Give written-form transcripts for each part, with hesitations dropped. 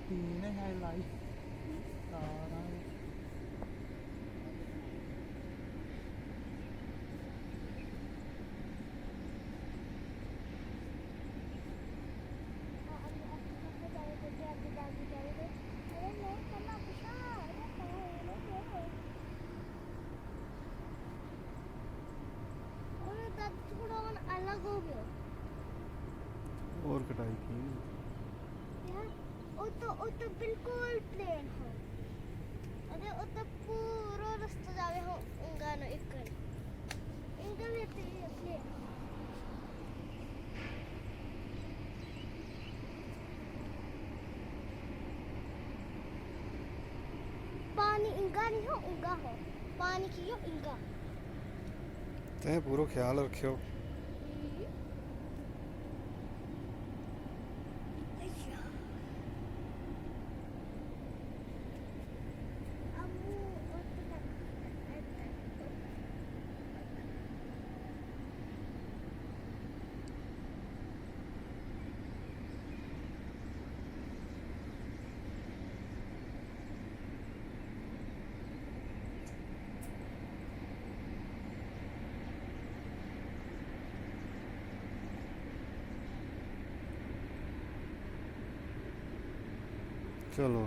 तीन हाईलाइट तारा अलग हो गया और कटाई की यार वो तो बिल्कुल प्लेन हो अरे वो तो पूरा रास्ता जावे हो इंगा नो इकन इंगा भी प्लेन पानी इंगा नहीं हो उंगा हो पानी की हो इंगा ते पूरा ख्याल रखियो चलो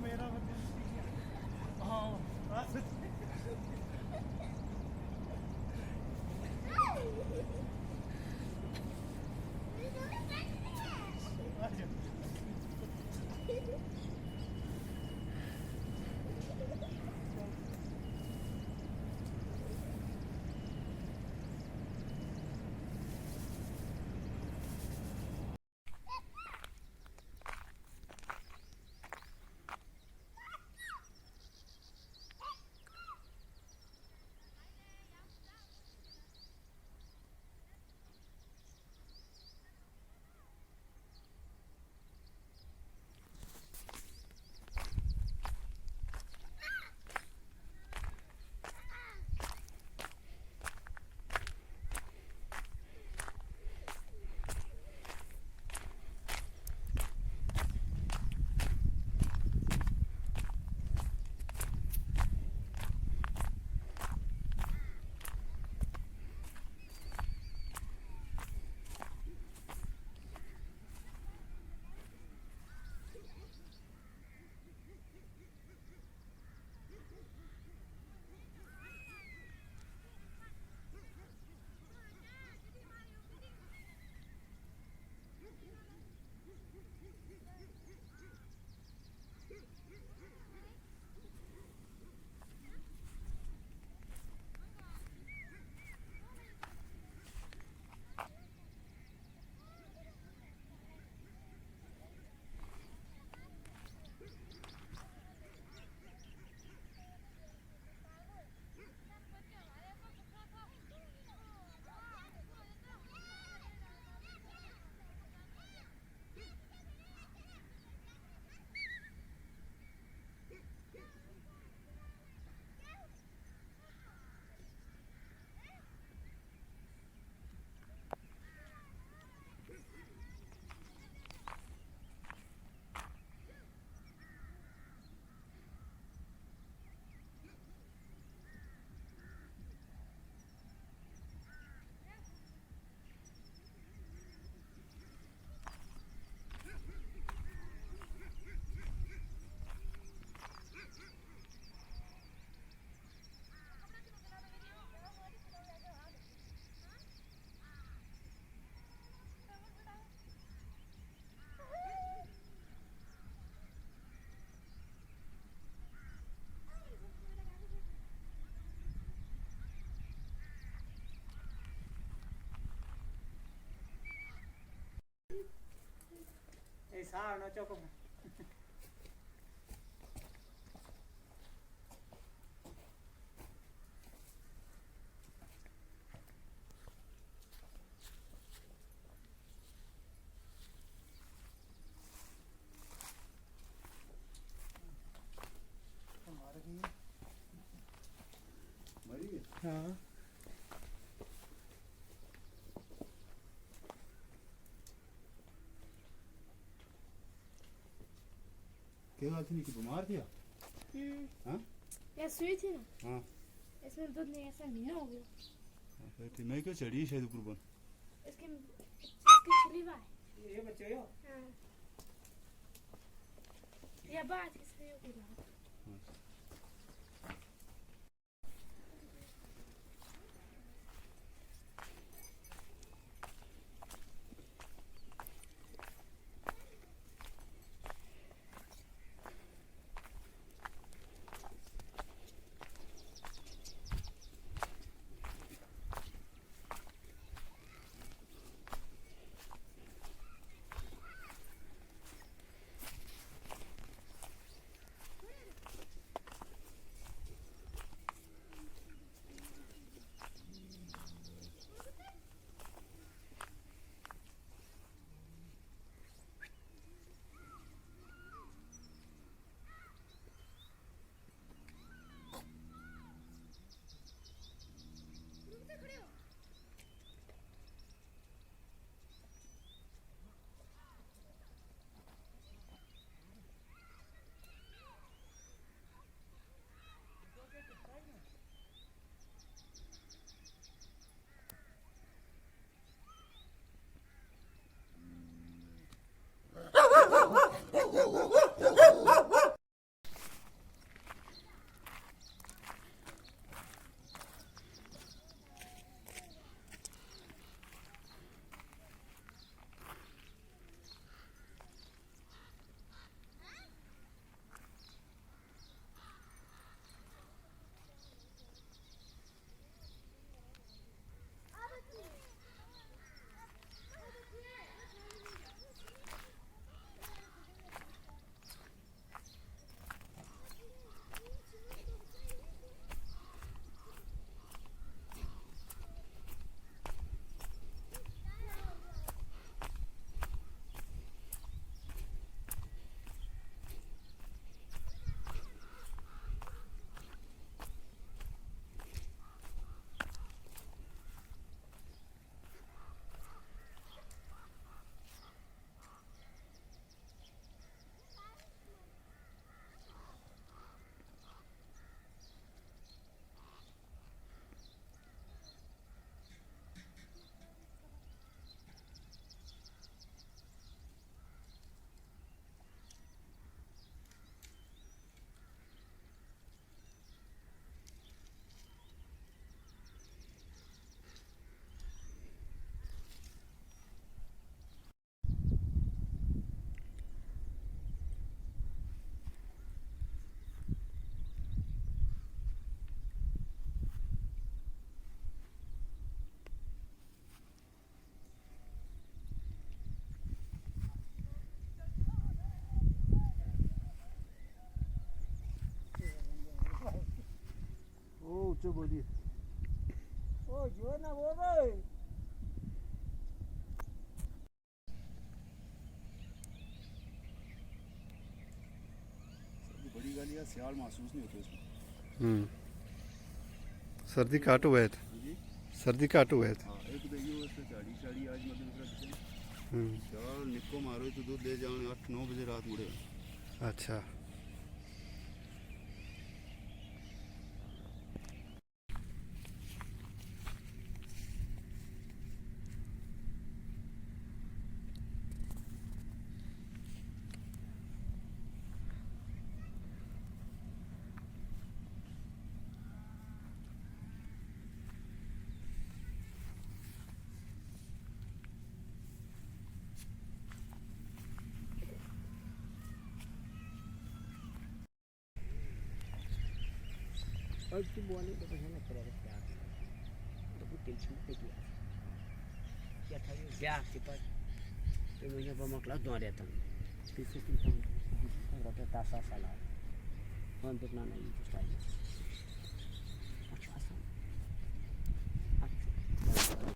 मेरा સાવ નો ચોકો हाँ क्या बात नहीं कि बीमार थी हाँ ये सुई थी ना हाँ इसमें दूध नहीं ऐसा मीना हो गया फिर थी मैं क्यों चढ़ी शायद ऊपर बन इसकी छिली हुआ है ये बच्चे हो हाँ ये बात इसलिए बोला ऊंचे बोलिए ओ जो ना वो भाई बड़ी गाली या सियाल महसूस नहीं होता इसमें सर्दी काट हुआ है जी सर्दी काट हुआ है हाँ एक देखिए वो इससे चाड़ी चाड़ी आज मतलब सियाल निको मारो तो दूध ले जाओ 8-9 बजे रात मुड़े अच्छा और तू बोले तो पहले ना करे क्या तो कुछ टेंशन पे किया क्या था ये ब्याह के बाद तो मुझे बमकला दो रहता This is the rata tasa sala. One to nana you just like this.